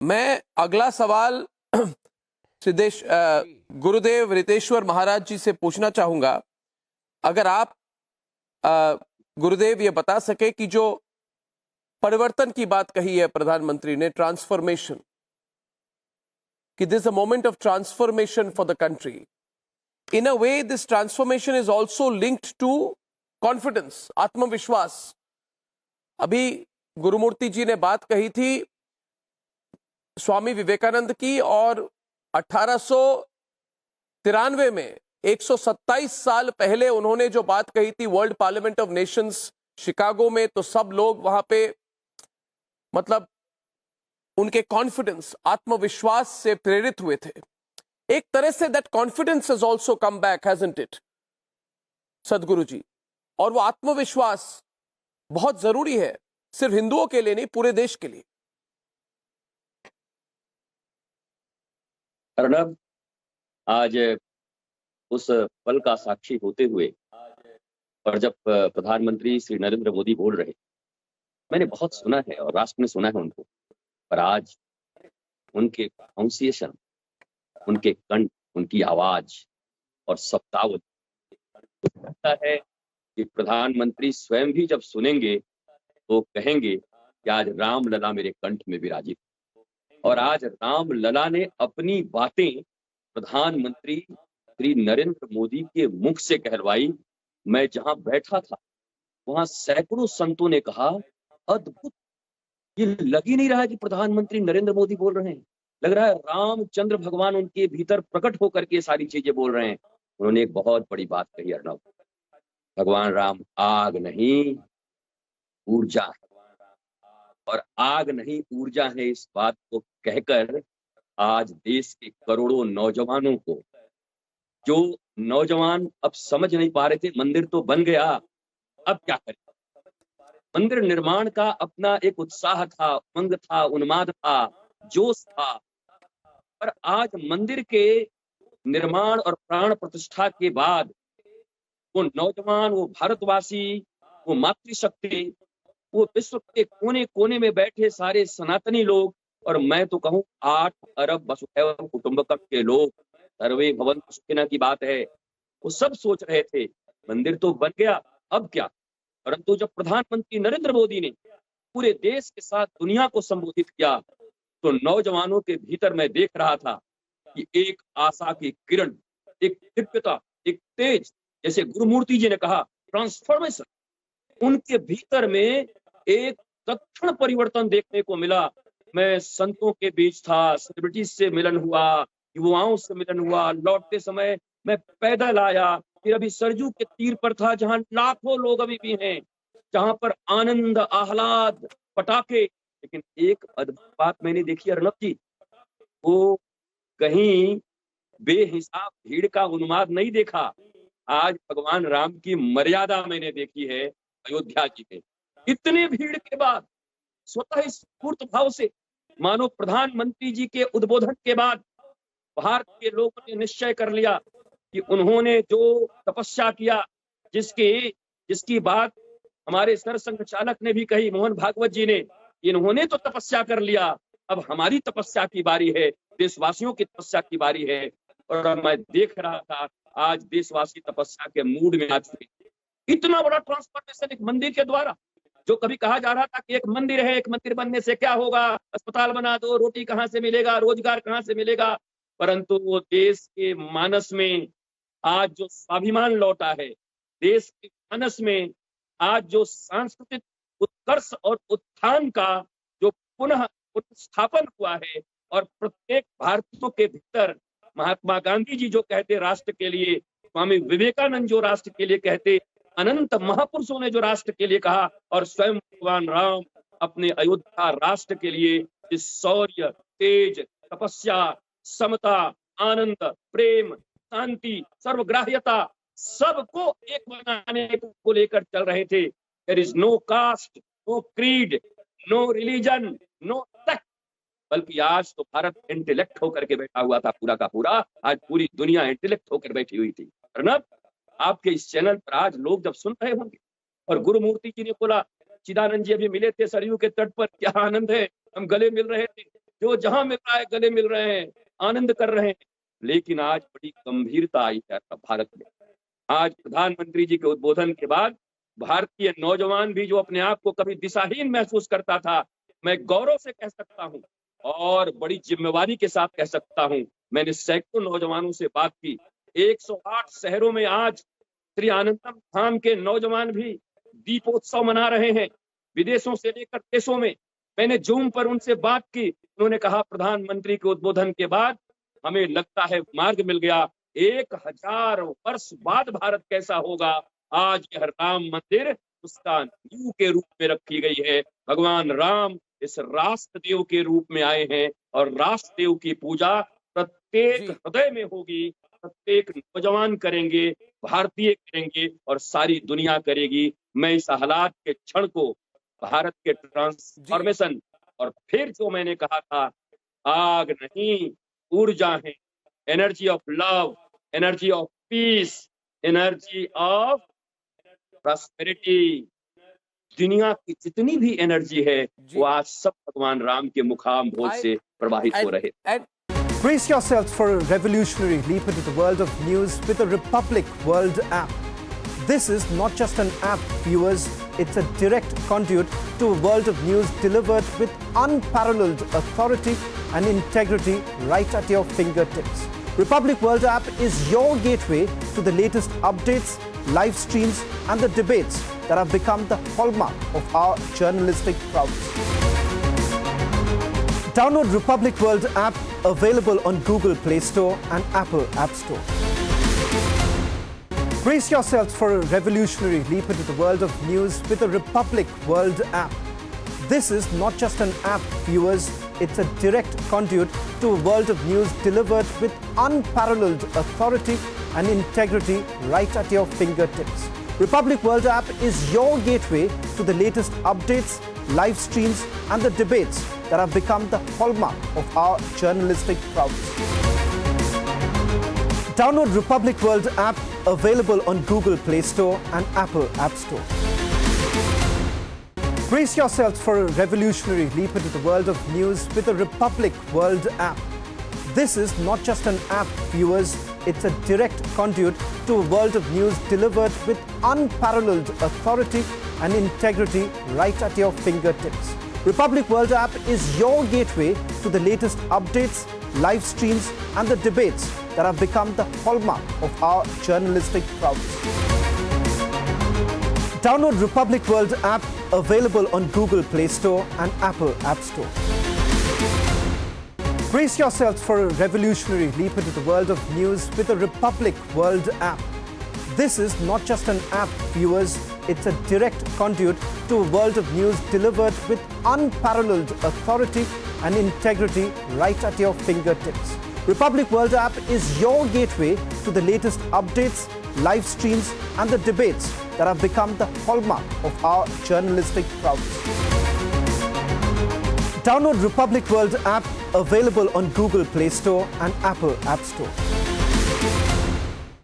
मैं अगला सवाल सिद्धेश गुरुदेव रितेश्वर महाराज जी से पूछना चाहूंगा। अगर आप गुरुदेव ये बता सके कि जो परिवर्तन की बात कही है प्रधानमंत्री ने, ट्रांसफॉर्मेशन, कि this a moment of transformation for the country, in a way this transformation is also linked to confidence, आत्मविश्वास। अभी गुरुमूर्ति जी ने बात कही थी स्वामी विवेकानंद की, और 1893 में 127 साल पहले उन्होंने जो बात कही थी world parliament of Nations Chicago में, तो सब लोग वहां पे मतलब उनके कॉन्फिडेंस, आत्मविश्वास से प्रेरित हुए थे। एक तरह say that confidence has also come back, hasn't it सदगुरु जी? और वो आत्मविश्वास बहुत जरूरी है, सिर्फ हिंदुओं के लिए नहीं, पूरे देश के लिए। अर्नब, आज उस पल का साक्षी होते हुए और जब प्रधानमंत्री श्री नरेंद्र मोदी बोल रहे, मैंने बहुत सुना है और राष्ट्र ने सुना है उनको, पर आज उनके प्रोनाउंसिएशन, उनके कंठ, उनकी आवाज और शब्दावली, लगता है कि प्रधानमंत्री स्वयं भी जब सुनेंगे तो कहेंगे कि आज राम लला मेरे कंठ में विराजित। और आज राम लला ने अपनी बातें प्रधानमंत्री श्री नरेंद्र मोदी के मुख से कहलवाई। मैं जहां बैठा था वहां सैकड़ों संतों ने कहा, अद्भुत, ये लग ही नहीं रहा कि प्रधानमंत्री नरेंद्र मोदी बोल रहे हैं, लग रहा है रामचंद्र भगवान उनके भीतर प्रकट होकर के सारी चीजें बोल रहे हैं। उन्होंने एक बहुत बड़ी बात कही अर्नब, भगवान राम आग नहीं ऊर्जा है, और आग नहीं ऊर्जा है, इस बात को कहकर आज देश के करोड़ों नौजवानों को, जो नौजवान अब समझ नहीं पा रहे थे मंदिर तो बन गया अब क्या करें, मंदिर निर्माण का अपना एक उत्साह था, उमंग था, उन्माद था, जोश था, पर आज मंदिर के निर्माण और प्राण प्रतिष्ठा के बाद वो नौजवान, वो भारतवासी, वो मातृशक्ति, वो विश्व के कोने कोने में बैठे सारे सनातनी लोग, और मैं तो कहूं 8 अरब वसुधैव कुटुंबकम के लोग, सर्वे भवन्तु सुखिनः की बात है, वो सब सोच रहे थे मंदिर तो बन गया अब क्या। परंतु जब प्रधानमंत्री नरेंद्र मोदी ने पूरे देश के साथ दुनिया को संबोधित किया, तो नौजवानों के भीतर मैं देख रहा था कि एक आशा की किरण, एक दिव्यता, एक तेज, जैसे गुरुमूर्ति जी ने कहा ट्रांसफॉर्मेशन, उनके भीतर में एक तत्क्षण परिवर्तन देखने को मिला। मैं संतों के बीच था, सेलिब्रिटीज से मिलन हुआ, युवाओं से मिलन हुआ, लौटते समय मैं पैदल आया, फिर अभी सरजू के तीर पर था जहां लाखों लोग अभी भी हैं, जहां पर आनंद, आह्लाद, पटाखे। लेकिन एक अद्भुत बात मैंने देखी अर्नब जी, वो कहीं बेहिसाब भीड़ का उन्माद नहीं देखा, आज भगवान राम की मर्यादा मैंने देखी है अयोध्या जी में। इतनी भीड़ के बाद स्वतः स्फूर्त भाव से, मानो प्रधानमंत्री जी के उद्बोधन के बाद भारत के लोगों ने निश्चय कर लिया कि उन्होंने जो तपस्या किया, जिसकी बात हमारे सरसंघ चालक ने भी कही, मोहन भागवत जी ने, इन्होंने तो तपस्या कर लिया, अब हमारी तपस्या की बारी है, देशवासियों की तपस्या की बारी है। और मैं देख रहा था आज देशवासी तपस्या के मूड में आ चुके। इतना बड़ा ट्रांसफॉर्मेशन एक मंदिर के द्वारा, जो कभी कहा जा रहा था कि एक मंदिर है, एक मंदिर बनने से क्या होगा, अस्पताल बना दो, रोटी कहां से मिलेगा, रोजगार कहां से मिलेगा, परंतु वो देश के मानस में आज जो स्वाभिमान लौटा है, देश के मानस में आज जो सांस्कृतिक उत्कर्ष और उत्थान का जो पुनः स्थापन हुआ है, और प्रत्येक भारतीयों के भीतर महात्मा गांधी जी जो कहते राष्ट्र के लिए, स्वामी विवेकानंद जो राष्ट्र के लिए कहते, अनंत महापुरुषों ने जो राष्ट्र के लिए कहा, और स्वयं भगवान राम अपने अयोध्या राष्ट्र के लिए इस शौर्य, तेज, तपस्या, समता, आनंद, प्रेम, शांति, सर्वग्राह्यता, सबको एक बनाने को लेकर चल रहे थे। There is no caste, no creed, no religion, no sect, बल्कि आज तो भारत इंटेलेक्ट होकर के बैठा हुआ था पूरा का पूरा, आज पूरी दुनिया इंटेलेक्ट होकर बैठी हुई थी। अर्नब, आपके इस चैनल पर आज लोग जब सुन रहे होंगे, और गुरुमूर्ति जी ने बोला, चिदानंद जी अभी मिले थे सरयू के तट पर, क्या आनंद है, हम गले मिल रहे थे, जो जहां मिल रहा है गले मिल रहे हैं, आनंद कर रहे हैं। लेकिन आज बड़ी गंभीरता आई है भारत में। आज प्रधानमंत्री जी के उद्बोधन के बाद भारतीय नौजवान भी, जो अपने आप को कभी दिशाहीन महसूस करता था, मैं गौरव से कह सकता हूं और बड़ी जिम्मेवारी के साथ कह सकता हूं, मैंने सैकड़ों नौजवानों से बात की। 108 शहरों में आज श्री आनंदम धाम के नौजवान भी दीपोत्सव मना रहे हैं, विदेशों से लेकर देशों में। मैंने जूम पर उनसे बात की, उन्होंने कहा प्रधानमंत्री के उद्बोधन के बाद हमें लगता है मार्ग मिल गया। 1000 वर्ष बाद भारत कैसा होगा, आज यह राम मंदिर उसका नींव के रूप में रखी गई है। भगवान राम इस राष्ट्र देव के रूप में आए हैं और राष्ट्र देव की पूजा प्रत्येक हृदय में होगी, प्रत्येक नौजवान करेंगे, भारतीय करेंगे और सारी दुनिया करेगी। मैं इस हालात के क्षण को, भारत के ट्रांसफॉर्मेशन, और फिर जो मैंने कहा था, आग नहीं ऊर्जा है, energy of love, energy of peace, energy of prosperity. दुनिया की जितनी भी एनर्जी है वो आज सब भगवान राम के मुखाम्भोज से प्रवाहित हो रहे। Brace yourselves for a revolutionary leap into the world of news with the Republic World app. This is not just an app, viewers. It's a direct conduit to a world of news delivered with unparalleled authority and integrity right at your fingertips. Republic World app is your gateway to the latest updates, live streams and the debates that have become the hallmark of our journalistic prowess. Download Republic World app, available on Google Play Store and Apple App Store. Brace yourselves for a revolutionary leap into the world of news with the Republic World app. This is not just an app, viewers. It's a direct conduit to a world of news delivered with unparalleled authority and integrity right at your fingertips. Republic World app is your gateway to the latest updates, live streams and the debates that have become the hallmark of our journalistic prowess. Download Republic World app, available on Google Play Store and Apple App Store. Brace yourselves for a revolutionary leap into the world of news with the Republic World app. This is not just an app, viewers. It's a direct conduit to a world of news delivered with unparalleled authority and integrity right at your fingertips. Republic World app is your gateway to the latest updates, live streams and the debates that have become the hallmark of our journalistic prowess. Download Republic World app, available on Google Play Store and Apple App Store. Brace yourselves for a revolutionary leap into the world of news with the Republic World app. This is not just an app, viewers. It's a direct conduit to a world of news delivered with unparalleled authority and integrity right at your fingertips. Republic World app is your gateway to the latest updates, live streams and the debates that have become the hallmark of our journalistic prowess. Download Republic World app, available on Google Play Store and Apple App Store.